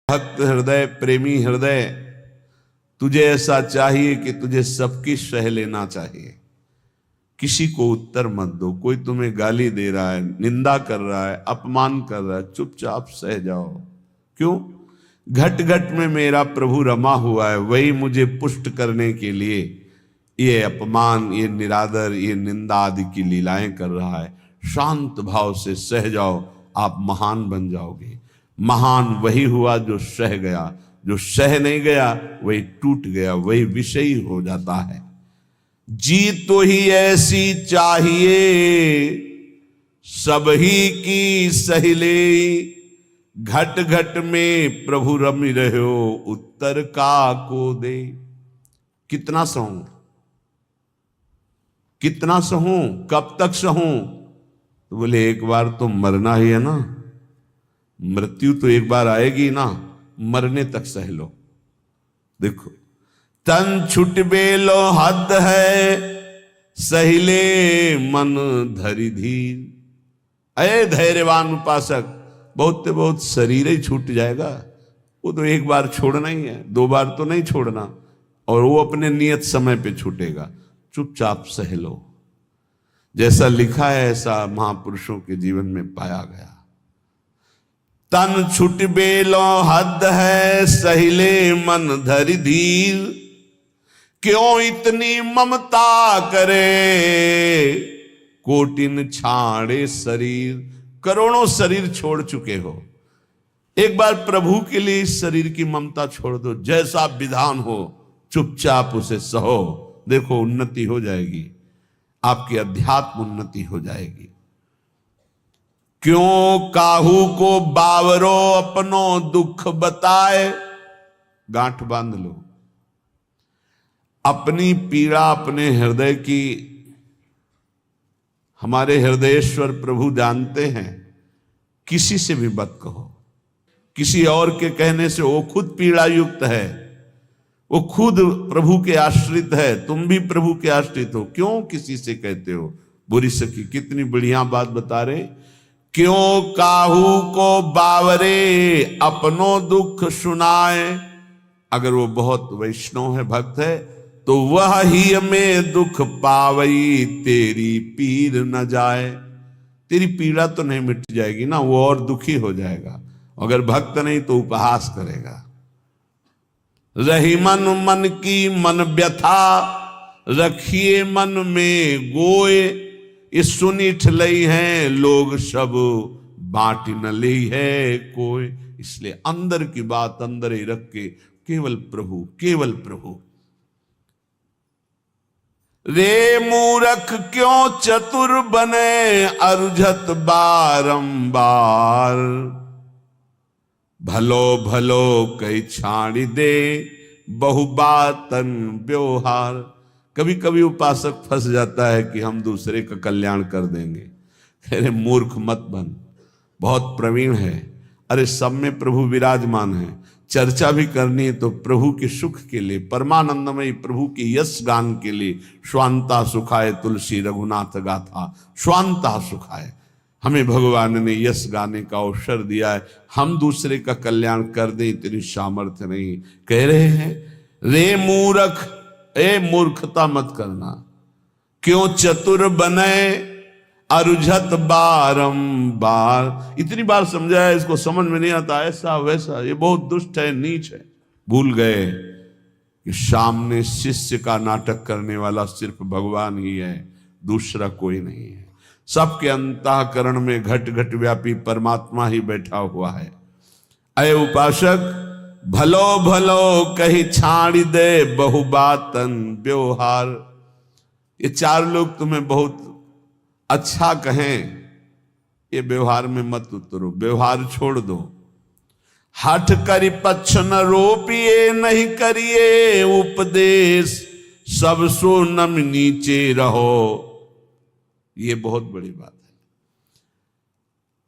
भक्त हृदय, प्रेमी हृदय, तुझे ऐसा चाहिए कि तुझे सबकी सह लेना चाहिए। किसी को उत्तर मत दो। कोई तुम्हें गाली दे रहा है, निंदा कर रहा है, अपमान कर रहा है, चुपचाप सह जाओ। क्यों? घट घट में मेरा प्रभु रमा हुआ है, वही मुझे पुष्ट करने के लिए ये अपमान, ये निरादर, ये निंदा आदि की लीलाएं कर रहा है। शांत भाव से सह जाओ, आप महान बन जाओगे। महान वही हुआ जो सह गया, जो सह नहीं गया वही टूट गया, वही विषयी हो जाता है। जी तो ही ऐसी चाहिए, सब ही की सहिले, घट घट में प्रभु रमि रहो, उत्तर का को दे। कितना सहूं, कितना सहूं, कब तक सहूं? तो बोले एक बार तो मरना ही है ना, मृत्यु तो एक बार आएगी ना, मरने तक सह लो। देखो, तन छुट बेलो हद है, सहिले मन धरि धीर। अरे धैर्यवान उपासक, बहुत बहुत शरीर ही छूट जाएगा, वो तो एक बार छोड़ना ही है, दो बार तो नहीं छोड़ना, और वो अपने नियत समय पे छूटेगा। चुपचाप सह लो। जैसा लिखा है ऐसा महापुरुषों के जीवन में पाया गया। तन छुट बेलो हद है, सहिले मन धरि धीर, क्यों इतनी ममता करे, कोटिन छाड़े शरीर। करोड़ों शरीर छोड़ चुके हो, एक बार प्रभु के लिए इस शरीर की ममता छोड़ दो। जैसा विधान हो चुपचाप उसे सहो। देखो, उन्नति हो जाएगी, आपकी अध्यात्म उन्नति हो जाएगी। क्यों काहू को बावरो, अपनो दुख बताए। गांठ बांध लो, अपनी पीड़ा अपने हृदय की हमारे हृदयेश्वर प्रभु जानते हैं। किसी से भी मत कहो, किसी और के कहने से वो खुद पीड़ा युक्त है, वो खुद प्रभु के आश्रित है, तुम भी प्रभु के आश्रित हो, क्यों किसी से कहते हो? बुरी सखी कितनी बढ़िया बात बता रहे। क्यों काहू को बावरे, अपनो दुख सुनाए। अगर वो बहुत वैष्णव है, भक्त है, तो वह ही में दुख पावई, तेरी पीर न जाए। तेरी पीड़ा तो नहीं मिट जाएगी ना, वो और दुखी हो जाएगा। अगर भक्त नहीं तो उपहास करेगा। रही मन मन की मन व्यथा, रखिए मन में गोए। ये सुनी ठलई है लोग सब, बांट न ली है कोई। इसलिए अंदर की बात अंदर ही रख के केवल प्रभु, केवल प्रभु। रे मूरख क्यों चतुर बने, अरुझत बारंबार। भलो भलो कई छाड़ी दे, बहुबातन व्यवहार। कभी कभी उपासक फंस जाता है कि हम दूसरे का कल्याण कर देंगे। अरे मूर्ख मत बन, बहुत प्रवीण है। अरे सब में प्रभु विराजमान है, चर्चा भी करनी है तो प्रभु के सुख के लिए, परमानंदमयी प्रभु के यश गान के लिए। स्वांता सुखाए तुलसी रघुनाथ गाथा, स्वांता सुखाए। हमें भगवान ने यश गाने का अवसर दिया है, हम दूसरे का कल्याण कर दें इतनी सामर्थ्य नहीं। कह रहे हैं रे मूर्ख, ए मूर्खता मत करना। क्यों चतुर बने, अरुझत बारंबार। इतनी बार समझाया, इसको समझ में नहीं आता, ऐसा वैसा, ये बहुत दुष्ट है, नीच है। भूल गए कि सामने शिष्य का नाटक करने वाला सिर्फ भगवान ही है, दूसरा कोई नहीं है। सबके अंतःकरण में घट घट व्यापी परमात्मा ही बैठा हुआ है। अय उपासक, भलो भलो कही छाड़ी दे, बहुबातन व्यवहार। ये चार लोग तुम्हें बहुत अच्छा कहें, ये व्यवहार में मत उतरो, व्यवहार छोड़ दो। हठ करी पक्ष न रोपिए, नहीं करिए उपदेश, सब सो नम नीचे रहो। ये बहुत बड़ी बात है।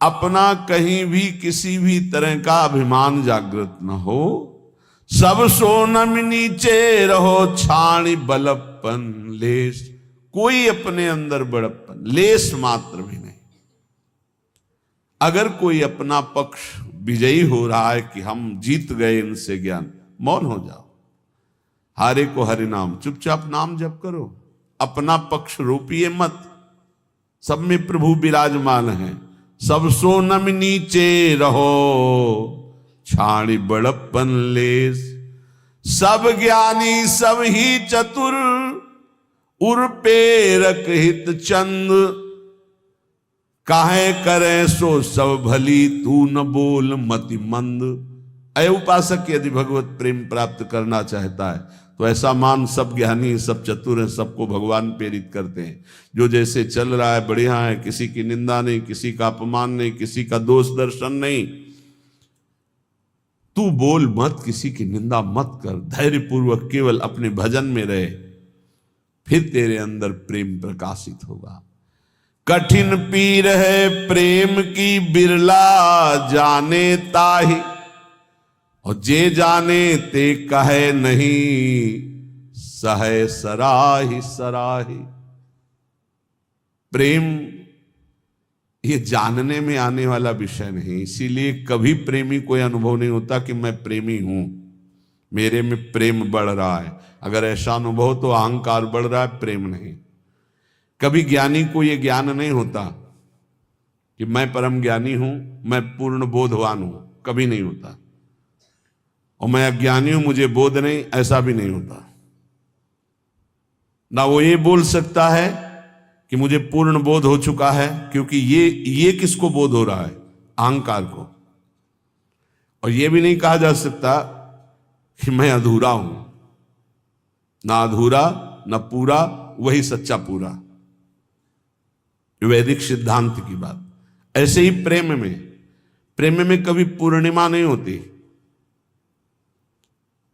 अपना कहीं भी किसी भी तरह का अभिमान जागृत न हो, सब सो नम नीचे रहो, छाणी बलपन लेस। कोई अपने अंदर बड़प्पन लेस मात्र भी नहीं। अगर कोई अपना पक्ष विजयी हो रहा है कि हम जीत गए इनसे ज्ञान, मौन हो जाओ। हारे को हरि नाम, चुपचाप नाम जप करो, अपना पक्ष रोपिए मत। सब में प्रभु विराजमान है। सब सो नम नीचे रहो, छाणी बड़प्पन लेस। सब ज्ञानी सब ही चतुर, उर पेरक हित चंद। काहे करे सो सब भली, तू न बोल मति मंद। अय उपासक यदि भगवत प्रेम प्राप्त करना चाहता है तो ऐसा मान सब ज्ञानी सब चतुर हैं, सबको भगवान प्रेरित करते हैं। जो जैसे चल रहा है बढ़िया है, किसी की निंदा नहीं, किसी का अपमान नहीं, किसी का दोष दर्शन नहीं। तू बोल मत, किसी की निंदा मत कर, धैर्य पूर्वक केवल अपने भजन में रहे, फिर तेरे अंदर प्रेम प्रकाशित होगा। कठिन पीर है प्रेम की, बिरला जाने ताहि। और जे जाने ते कहे नहीं, सहे सराही सराही। प्रेम ये जानने में आने वाला विषय नहीं, इसीलिए कभी प्रेमी कोई अनुभव नहीं होता कि मैं प्रेमी हूं, मेरे में प्रेम बढ़ रहा है। अगर ऐसा अनुभव तो अहंकार बढ़ रहा है, प्रेम नहीं। कभी ज्ञानी को यह ज्ञान नहीं होता कि मैं परम ज्ञानी हूं, मैं पूर्ण बोधवान हूं, कभी नहीं होता। और मैं अज्ञानी हूं, मुझे बोध नहीं, ऐसा भी नहीं होता। ना वो ये बोल सकता है कि मुझे पूर्ण बोध हो चुका है, क्योंकि ये किसको बोध हो रहा है? अहंकार को। और ये भी नहीं कहा जा सकता कि मैं अधूरा हूं। ना अधूरा ना पूरा, वही सच्चा पूरा, वैदिक सिद्धांत की बात। ऐसे ही प्रेम में कभी पूर्णिमा नहीं होती।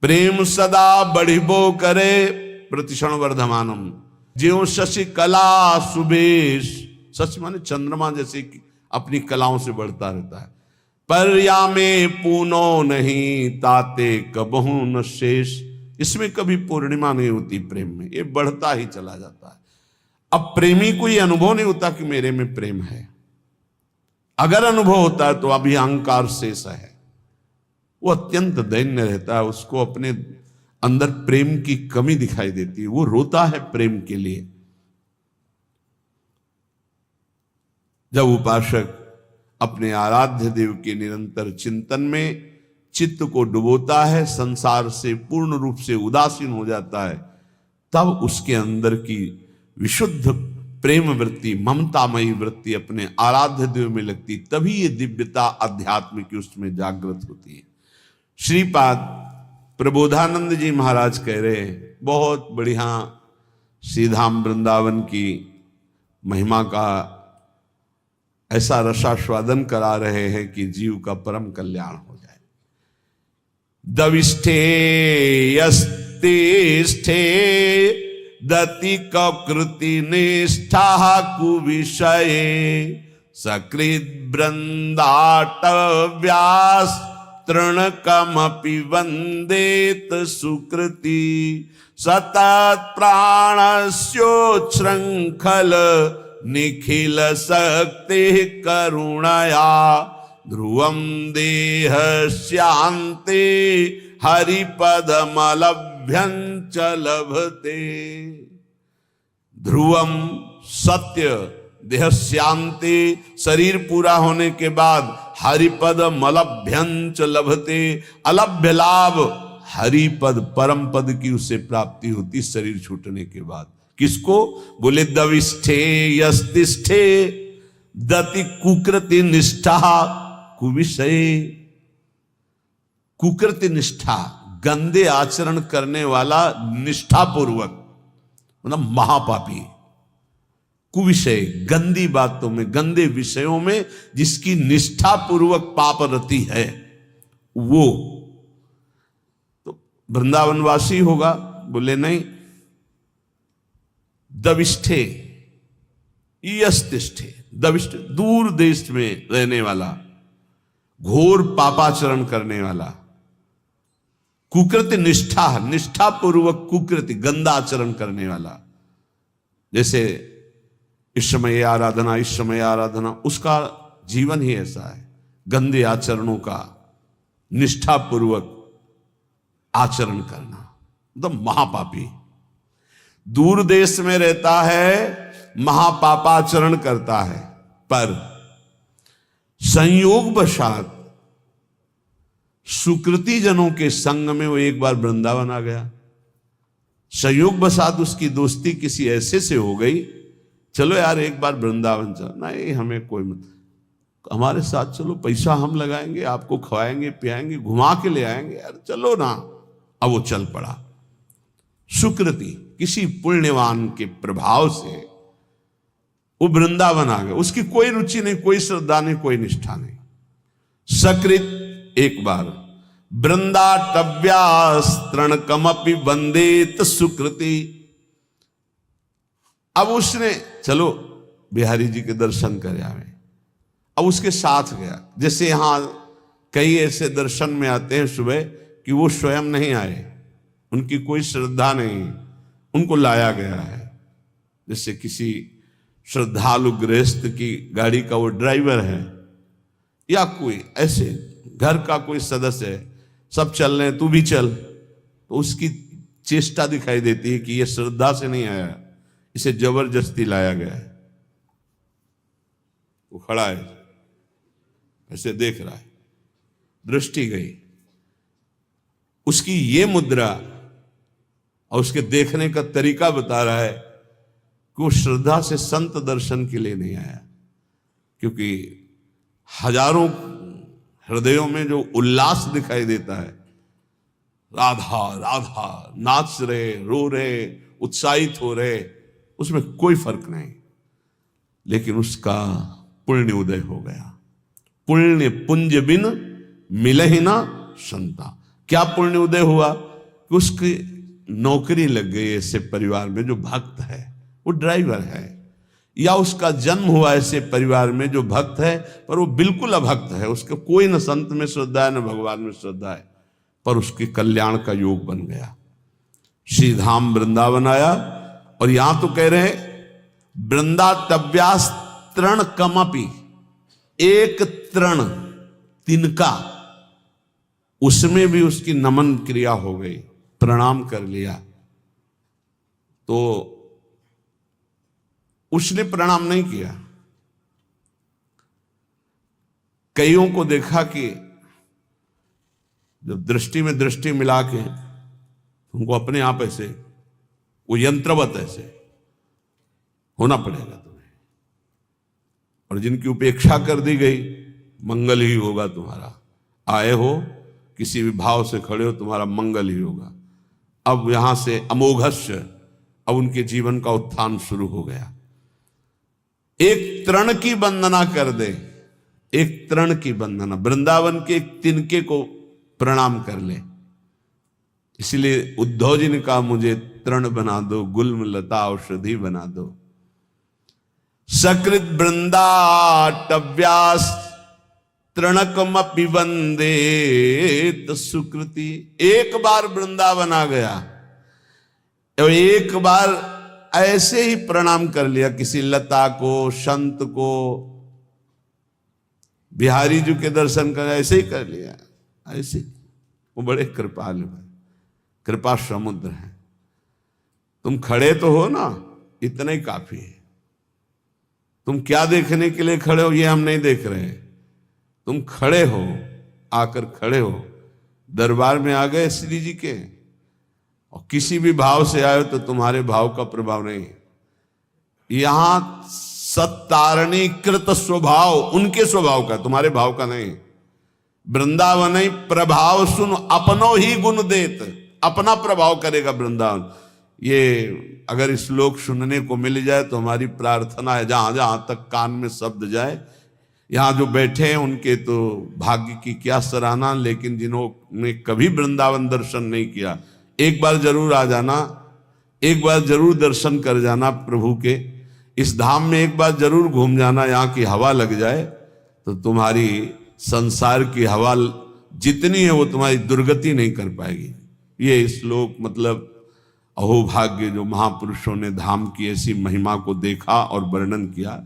प्रेम सदा बढ़िबो करे, प्रतिक्षण वर्धमानम। ज्यों शशि कला सुबेश, शशि माने चंद्रमा जैसे कि अपनी कलाओं से बढ़ता रहता है। पर या में पूनो नहीं, ताते कबहू न शेष। इसमें कभी पूर्णिमा नहीं होती प्रेम में, ये बढ़ता ही चला जाता है। अब प्रेमी को ये अनुभव नहीं होता कि मेरे में प्रेम है। अगर अनुभव होता है तो अभी अहंकार शेष है, वो अत्यंत दैन्य रहता है, उसको अपने अंदर प्रेम की कमी दिखाई देती है, वो रोता है प्रेम के लिए। जब उपासक अपने आराध्य देव के निरंतर चिंतन में चित्त को डुबोता है, संसार से पूर्ण रूप से उदासीन हो जाता है, तब उसके अंदर की विशुद्ध प्रेम वृत्ति, ममतामयी वृत्ति अपने आराध्य देव में लगती, तभी ये दिव्यता अध्यात्म की उसमें जागृत होती है। श्रीपाद प्रबोधानंद जी महाराज कह रहे हैं, बहुत बढ़िया श्रीधाम वृंदावन की महिमा का ऐसा रसास्वादन करा रहे हैं कि जीव का परम कल्याण हो जाए। दविष्ठे यस्तिष्ठे दति कृति निष्ठा कुविषये, सकृत वृंदाट व्यास तृणकमपि वंदेत सुकृति। सतत प्राणस्योच्छृंखल निखिल शक्ति करुणया, ध्रुवम देह शांति हरिपदमलभ्यंच लभते। ध्रुवम सत्य, देह शांति, शरीर पूरा होने के बाद हरिपद मलभ्यंच लभते। अलभ्य लाभ हरिपद परम पद की उसे प्राप्ति होती शरीर छूटने के बाद। किसको? बोले दविष्ठे यस्तिष्ठे दति कुकृति निष्ठा कुविषय। कुकृति निष्ठा, गंदे आचरण करने वाला निष्ठापूर्वक, मतलब महापापी। कुविषय, गंदी बातों में, गंदे विषयों में जिसकी निष्ठापूर्वक पाप रति है, वो तो वृंदावनवासी होगा। बोले नहीं, दविष्ठे यस्तिष्ठे, दविष्ठ दूर देश में रहने वाला, घोर पापाचरण करने वाला। कुकृति निष्ठा, निष्ठापूर्वक कुकृति, गंदा आचरण करने वाला। जैसे इस समय आराधना, इस समय आराधना, उसका जीवन ही ऐसा है। गंदे आचरणों का निष्ठापूर्वक आचरण करना, मतलब महापापी। दूर देश में रहता है, महापापाचरण करता है, पर संयोगवशात सुकृति जनों के संग में वो एक बार वृंदावन आ गया। संयोगवशात उसकी दोस्ती किसी ऐसे से हो गई, चलो यार एक बार वृंदावन चलो। नहीं, हमें कोई मत, हमारे साथ चलो, पैसा हम लगाएंगे, आपको खवाएंगे पियाएंगे, घुमा के ले आएंगे, यार चलो ना। अब वो चल पड़ा। सुकृति, किसी पुण्यवान के प्रभाव से वो वृंदावन आ गया। उसकी कोई रुचि नहीं, कोई श्रद्धा नहीं, कोई निष्ठा नहीं। सकृत, एक बार वृंदाटव्यास्त्रणकमपि वंदेत सुकृति। अब उसने चलो बिहारी जी के दर्शन कर आवे, अब उसके साथ गया। जैसे यहां कई ऐसे दर्शन में आते हैं सुबह कि वो स्वयं नहीं आए, उनकी कोई श्रद्धा नहीं, उनको लाया गया है। जैसे किसी श्रद्धालु गृहस्थ की गाड़ी का वो ड्राइवर है, या कोई ऐसे घर का कोई सदस्य है, सब चल रहे हैं तू भी चल, तो उसकी चेष्टा दिखाई देती है कि ये श्रद्धा से नहीं आया, इसे जबरदस्ती लाया गया है। वो खड़ा है, ऐसे देख रहा है, दृष्टि गई उसकी। ये मुद्रा और उसके देखने का तरीका बता रहा है कि वो श्रद्धा से संत दर्शन के लिए नहीं आया, क्योंकि हजारों हृदयों में जो उल्लास दिखाई देता है, राधा राधा नाच रहे, रो रहे, उत्साहित हो रहे, उसमें कोई फर्क नहीं। लेकिन उसका पुण्य उदय हो गया। पुण्य पुंज बिन मिलहि ना संता। क्या पुण्य उदय हुआ कि उसकी नौकरी लग गई ऐसे परिवार में जो भक्त है, वो ड्राइवर है, या उसका जन्म हुआ ऐसे परिवार में जो भक्त है पर वो बिल्कुल अभक्त है, उसके कोई न संत में श्रद्धा है न भगवान में श्रद्धा है, पर उसके कल्याण का योग बन गया। श्री धाम वृंदावन आया, और यहां तो कह रहे वृंदाटव्यास तृण कमपि, एक तृण तिनका, उसमें भी उसकी नमन क्रिया हो गई, प्रणाम कर लिया। तो उसने प्रणाम नहीं किया। कईयों को देखा कि जब दृष्टि में दृष्टि मिला के उनको अपने आप ऐसे, वो यंत्रवत ऐसे होना पड़ेगा तुम्हें, और जिनकी उपेक्षा कर दी गई, मंगल ही होगा तुम्हारा। आए हो किसी भी भाव से खड़े हो, तुम्हारा मंगल ही होगा। अब यहां से अमोघस्य, अब उनके जीवन का उत्थान शुरू हो गया। एक तृण की वंदना कर दे, एक तृण की वंदना, वृंदावन के एक तिनके को प्रणाम कर ले। इसलिए उद्धव जी ने कहा मुझे तृण बना दो, गुल्म लता औषधि बना दो। सकृत वृंदाटव्यास तृणकमपि वंदेत सुकृति। एक बार वृंदावन आ गया, एक बार ऐसे ही प्रणाम कर लिया किसी लता को, संत को। बिहारी जी के दर्शन कर ऐसे ही कर लिया, ऐसे। वो बड़े कृपालु है, कृपा समुद्र है। तुम खड़े तो हो ना, इतना ही काफी है। तुम क्या देखने के लिए खड़े हो ये हम नहीं देख रहे हैं, तुम खड़े हो, आकर खड़े हो, दरबार में आ गए श्री जी के, और किसी भी भाव से आए तो तुम्हारे भाव का प्रभाव नहीं। यहां सत्तारणीकृत स्वभाव उनके स्वभाव का, तुम्हारे भाव का नहीं। वृंदावन ही प्रभाव सुन अपनो ही गुण देत, अपना प्रभाव करेगा वृंदावन। ये अगर श्लोक सुनने को मिल जाए तो हमारी प्रार्थना है, जहां जहां तक कान में शब्द जाए। यहां जो बैठे हैं उनके तो भाग्य की क्या सराहना, लेकिन जिन्होंने कभी वृंदावन दर्शन नहीं किया, एक बार जरूर आ जाना, एक बार जरूर दर्शन कर जाना प्रभु के। इस धाम में एक बार जरूर घूम जाना, यहाँ की हवा लग जाए तो तुम्हारी संसार की हवा जितनी है वो तुम्हारी दुर्गति नहीं कर पाएगी। ये श्लोक मतलब अहोभाग्य जो महापुरुषों ने धाम की ऐसी महिमा को देखा और वर्णन किया।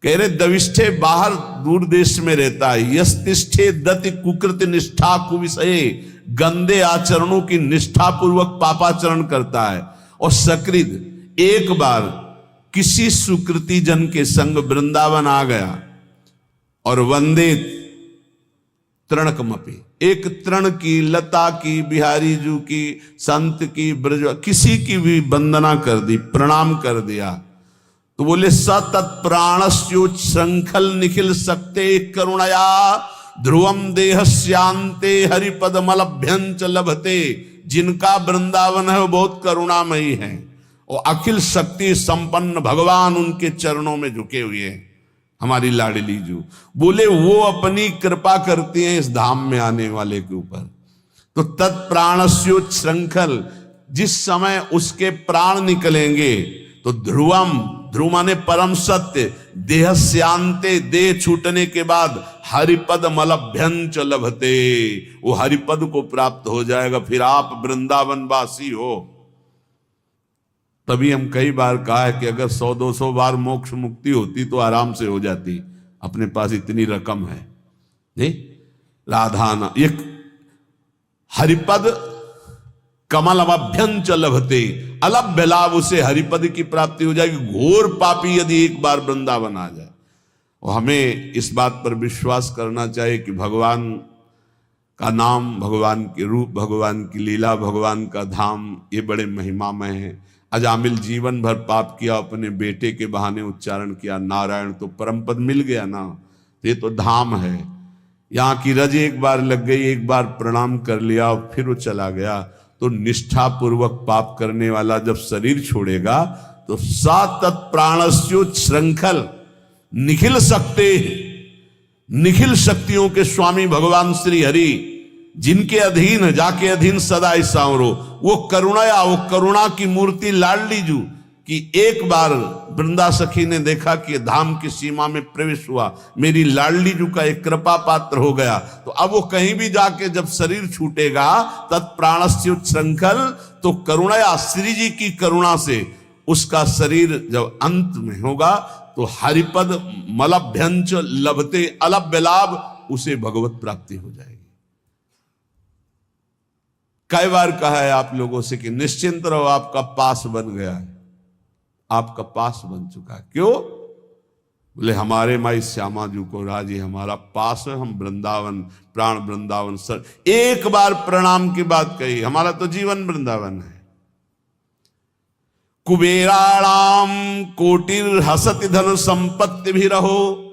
कह रहे दविष्ठे बाहर दूर देश में रहता है, यस्तिष्ठे दति कुकृत निष्ठा कुविषये, गंदे आचरणों की निष्ठा पूर्वक पापाचरण करता है। और सकृत एक बार किसी सुकृति जन के संग वृंदावन आ गया और वंदे तृणकमपि, एक तृण की, लता की, बिहारी जू की, संत की, ब्रज किसी की भी वंदना कर दी, प्रणाम कर दिया, तो बोले सतत्प्राणस्योच्छृंखल निखिल सकते करुणया ध्रुवम देहस्यांते हरिपदमलभ्यंच लभते। जिनका वृंदावन है वो बहुत करुणामयी है और अखिल शक्ति संपन्न भगवान उनके चरणों में झुके हुए हैं। हमारी लाडली जू बोले वो अपनी कृपा करती हैं इस धाम में आने वाले के ऊपर। तो तत्प्राणस्योच्छृंखल, जिस समय उसके प्राण निकलेंगे तो ध्रुवम, ध्रुव माने परम सत्य, देहस्यांते, देह छूटने के बाद हरिपद मलभ्यंच लभते, वो हरिपद को प्राप्त हो जाएगा, फिर आप वृंदावन वासी हो। तभी हम कई बार कहा है कि अगर 100-200 बार मोक्ष मुक्ति होती तो आराम से हो जाती, अपने पास इतनी रकम है नहीं। राधाना एक हरिपद कमल अभ्यंच लभते, अलभ्य लाभ, उसे हरिपद की प्राप्ति हो जाएगी। घोर पापी यदि एक बार वृंदावन आ जाए, और हमें इस बात पर विश्वास करना चाहिए कि भगवान का नाम, भगवान के रूप, भगवान की लीला, भगवान का धाम, ये बड़े महिमामय है। अजामिल जीवन भर पाप किया, अपने बेटे के बहाने उच्चारण किया नारायण, तो परम पद मिल गया ना। ये तो धाम है, यहाँ की रज एक बार लग गई, एक बार प्रणाम कर लिया फिर वो चला गया। तो निष्ठा पूर्वक पाप करने वाला जब शरीर छोड़ेगा तो सतत्प्राणस्योच्छृंखल निखिल सकते, निखिल शक्तियों के स्वामी भगवान श्री हरि, जिनके अधीन जाके अधीन सदा सांवरो, वो करुणया, वो करुणा की मूर्ति लाडली जू कि एक बार वृंदा सखी ने देखा कि धाम की सीमा में प्रवेश हुआ, मेरी लाडली जू का एक कृपा पात्र हो गया। तो अब वो कहीं भी जाके जब शरीर छूटेगा तत्प्राणस्योच्छृंखल, तो करुणया, श्री जी की करुणा से उसका शरीर जब अंत में होगा तो हरिपद मलभ्यंच लभते, अलभ्य लाभ, उसे भगवत प्राप्ति हो जाएगी। कई बार कहा है आप लोगों से कि निश्चिंत रहो, आपका पास बन गया है, आपका पास बन चुका है। क्यों? बोले हमारे माई श्यामा जी को राजी, हमारा पास है, हम वृंदावन, प्राण वृंदावन सर। एक बार प्रणाम की बात कही, हमारा तो जीवन वृंदावन है। कुबेराणाम कोटिर हसति धन संपत्ति भी रहो।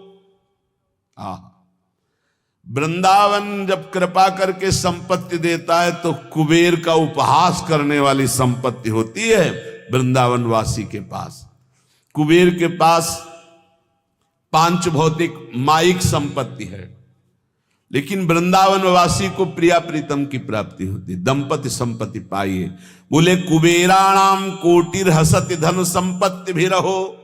वृंदावन जब कृपा करके संपत्ति देता है तो कुबेर का उपहास करने वाली संपत्ति होती है वृंदावन वासी के पास। कुबेर के पास पांच भौतिक माइक संपत्ति है, लेकिन वृंदावन वासी को प्रिया प्रीतम की प्राप्ति होती, दंपति संपत्ति पाइए। बोले कुबेराणाम कोटिर हसति धन संपत्ति भी रहो।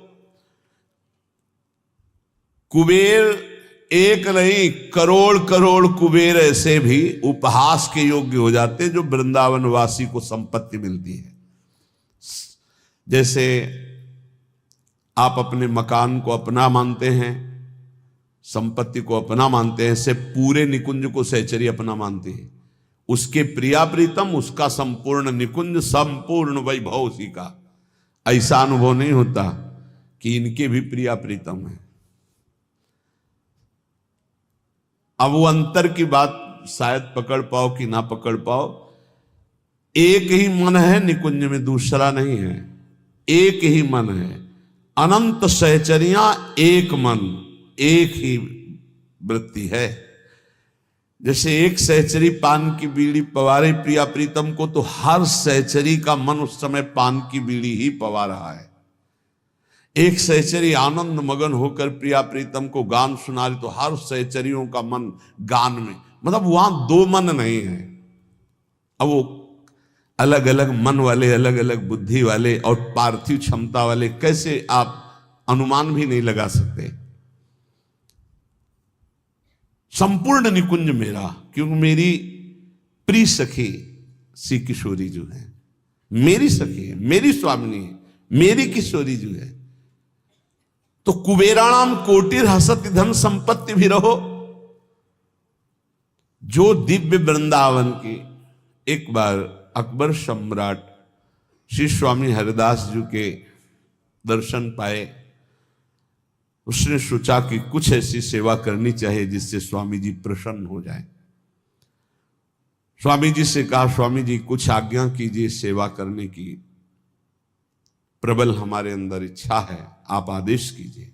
कुबेर एक नहीं, करोड़ करोड़ कुबेर ऐसे भी उपहास के योग्य हो जाते जो वृंदावन वासी को संपत्ति मिलती है। जैसे आप अपने मकान को अपना मानते हैं, संपत्ति को अपना मानते हैं, ऐसे पूरे निकुंज को सहचरी अपना मानती है। उसके प्रिया प्रीतम, उसका संपूर्ण निकुंज, संपूर्ण वैभव उसी का। ऐसा अनुभव नहीं होता कि इनके भी प्रिया प्रीतम है। अब वो अंतर की बात शायद पकड़ पाओ कि ना पकड़ पाओ। एक ही मन है निकुंज में, दूसरा नहीं है, एक ही मन है। अनंत सहचरियां, एक मन, एक ही वृत्ति है। जैसे एक सहचरी पान की बीड़ी पवारे प्रिया प्रीतम को, तो हर सहचरी का मन उस समय पान की बीड़ी ही पवा रहा है। एक सहचरी आनंद मगन होकर प्रिया प्रीतम को गान सुना रही, तो हर सहचरियों का मन गान में, मतलब वहां दो मन नहीं है। अब वो अलग अलग मन वाले, अलग अलग बुद्धि वाले और पार्थिव क्षमता वाले, कैसे आप अनुमान भी नहीं लगा सकते। संपूर्ण निकुंज मेरा, क्योंकि मेरी प्रिय सखी श्री किशोरी जो है, मेरी सखी है, मेरी स्वामिनी है, मेरी किशोरी जो है। तो कुबेराणाम कोटिर हसति धन संपत्ति भी रहो। जो दिव्य वृंदावन की, एक बार अकबर सम्राट श्री स्वामी हरिदास जी के दर्शन पाए, उसने सोचा कि कुछ ऐसी सेवा करनी चाहिए जिससे स्वामी जी प्रसन्न हो जाए। स्वामी जी से कहा, स्वामी जी कुछ आज्ञा कीजिए सेवा करने की, प्रबल हमारे अंदर इच्छा है, आप आदेश कीजिए।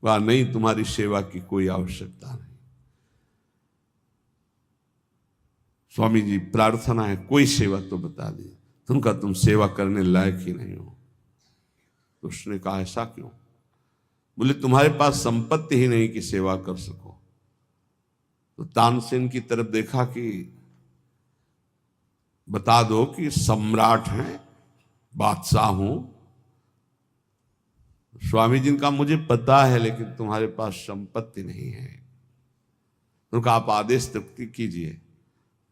वह नहीं, तुम्हारी सेवा की कोई आवश्यकता नहीं। स्वामी जी प्रार्थना है, कोई सेवा तो बता दी। तुमका तुम सेवा करने लायक ही नहीं हो। तो उसने कहा, ऐसा क्यों? बोले, तुम्हारे पास संपत्ति ही नहीं कि सेवा कर सको। तो तानसेन की तरफ देखा कि बता दो कि सम्राट हैं, बादशाह हूं। स्वामी जी का मुझे पता है, लेकिन तुम्हारे पास संपत्ति नहीं है। उनका आप आदेश तक कीजिए।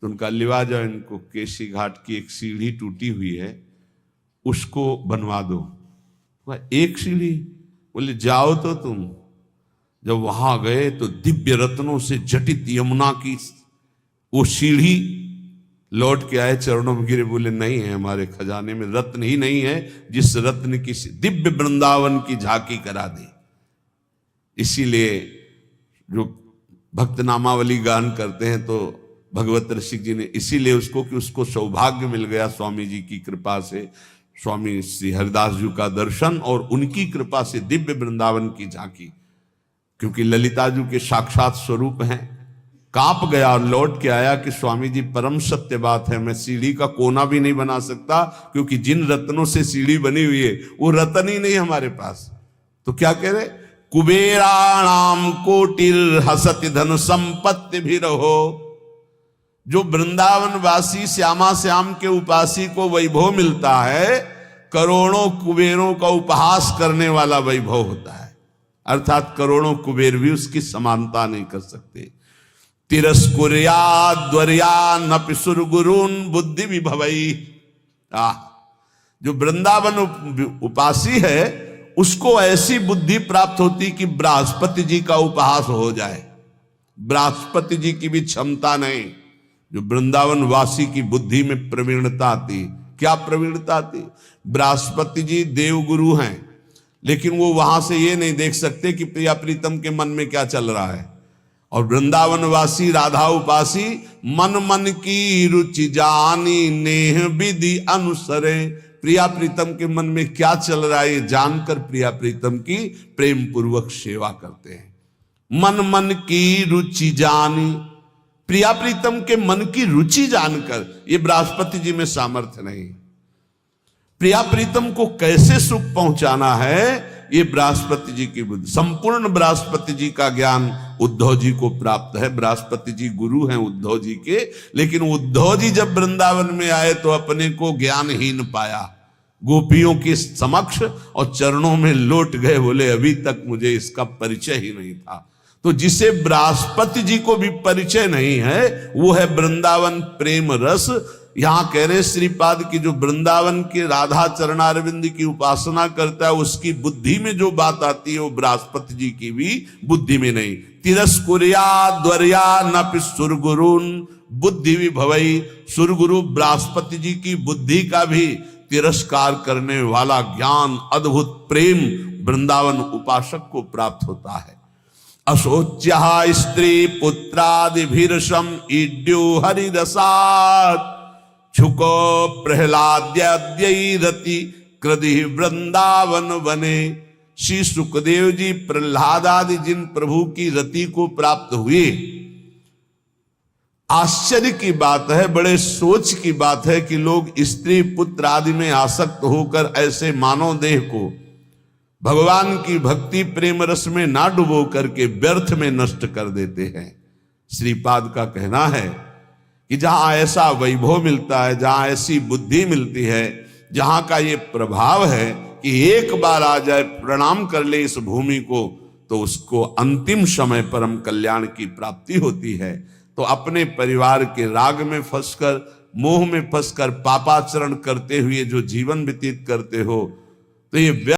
तो उनका लिवा जाओ, इनको केसी घाट की एक सीढ़ी टूटी हुई है, उसको बनवा दो। एक सीढ़ी? बोले, जाओ तो तुम। जब वहां गए तो दिव्य रत्नों से जटित यमुना की वो सीढ़ी लौट के आए, चरणों में गिरे, बोले नहीं है, हमारे खजाने में रत्न ही नहीं है जिस रत्न की दिव्य वृंदावन की झांकी करा दी। इसीलिए जो भक्त नामावली गान करते हैं तो भगवत रसिक जी ने इसीलिए उसको कि उसको सौभाग्य मिल गया स्वामी जी की कृपा से, स्वामी श्री हरिदास जी का दर्शन और उनकी कृपा से दिव्य वृंदावन की झांकी, क्योंकि ललिता जी के साक्षात स्वरूप हैं। कांप गया और लौट के आया कि स्वामी जी परम सत्य बात है, मैं सीढ़ी का कोना भी नहीं बना सकता, क्योंकि जिन रत्नों से सीढ़ी बनी हुई है वो रत्न ही नहीं हमारे पास। तो क्या कह रहे, कुबेराणाम कोटिर हसति धन संपत्ति भी रहो। जो वृंदावन वासी श्यामा श्याम के उपासी को वैभव मिलता है, करोड़ों कुबेरों का उपहास करने वाला वैभव होता है, अर्थात करोड़ों कुबेर भी उसकी समानता नहीं कर सकते। तिरस्कुर्याद्वर्या नपि सुरगुरुन बुद्धि विभवई। जो वृंदावन उपासी है उसको ऐसी बुद्धि प्राप्त होती कि बृहस्पति जी का उपहास हो जाए। बृहस्पति जी की भी क्षमता नहीं। जो वृंदावन वासी की बुद्धि में प्रवीणता आती, क्या प्रवीणता आती? बृहस्पति जी देवगुरु हैं, लेकिन वो वहां से ये नहीं देख सकते कि प्रिया प्रीतम के मन में क्या चल रहा है। और वृंदावन वासी राधा उपासी मन मन की रुचि जानी नेह विधि अनुसरे। प्रिया प्रीतम के मन में क्या चल रहा है ये जानकर प्रिया प्रीतम की प्रेम पूर्वक सेवा करते हैं। मन मन की रुचि जानी, प्रिया प्रीतम के मन की रुचि जानकर। ये बृहस्पति जी में सामर्थ्य नहीं। प्रिया प्रीतम को कैसे सुख पहुंचाना है ये बृहस्पति जी की बुद्धि। संपूर्ण बृहस्पति जी का ज्ञान उद्धव जी को प्राप्त है। बृहस्पति जी गुरु हैं उद्धव जी के, लेकिन उद्धव जी जब वृंदावन में आए तो अपने को ज्ञानहीन पाया गोपियों के समक्ष और चरणों में लौट गए। बोले अभी तक मुझे इसका परिचय ही नहीं था। तो जिसे बृहस्पति जी को भी परिचय नहीं है वो है वृंदावन प्रेम रस। यहां कह रहे श्रीपाद की जो वृंदावन के राधा चरणारविंद की उपासना करता है उसकी बुद्धि में जो बात आती है वो बृहस्पति जी की भी बुद्धि में नहीं। तिरस्कुर्याद्वर्या नपि सुरगुरुन बुद्धि विभवई। सुरगुरु बृहस्पति जी की बुद्धि का भी तिरस्कार करने वाला ज्ञान अद्भुत प्रेम वृंदावन उपासक को प्राप्त होता है। अशोच्य स्त्री पुत्रादिभिर्षम ईड्यो हरिरसात् छुको प्रहलाद्यरति कृधि वृंदावन बने। श्री सुखदेव जी प्रहलाद आदि जिन प्रभु की रति को प्राप्त हुए, आश्चर्य की बात है, बड़े सोच की बात है कि लोग स्त्री पुत्र आदि में आसक्त होकर ऐसे मानव देह को भगवान की भक्ति प्रेम रस में ना डुबो करके व्यर्थ में नष्ट कर देते हैं। श्रीपाद का कहना है कि जहां ऐसा वैभव मिलता है, जहां ऐसी बुद्धि मिलती है, जहां का ये प्रभाव है कि एक बार आ जाए प्रणाम कर ले इस भूमि को तो उसको अंतिम समय परम कल्याण की प्राप्ति होती है। तो अपने परिवार के राग में फंसकर, मोह में फंसकर पापाचरण करते हुए जो जीवन व्यतीत करते हो तो ये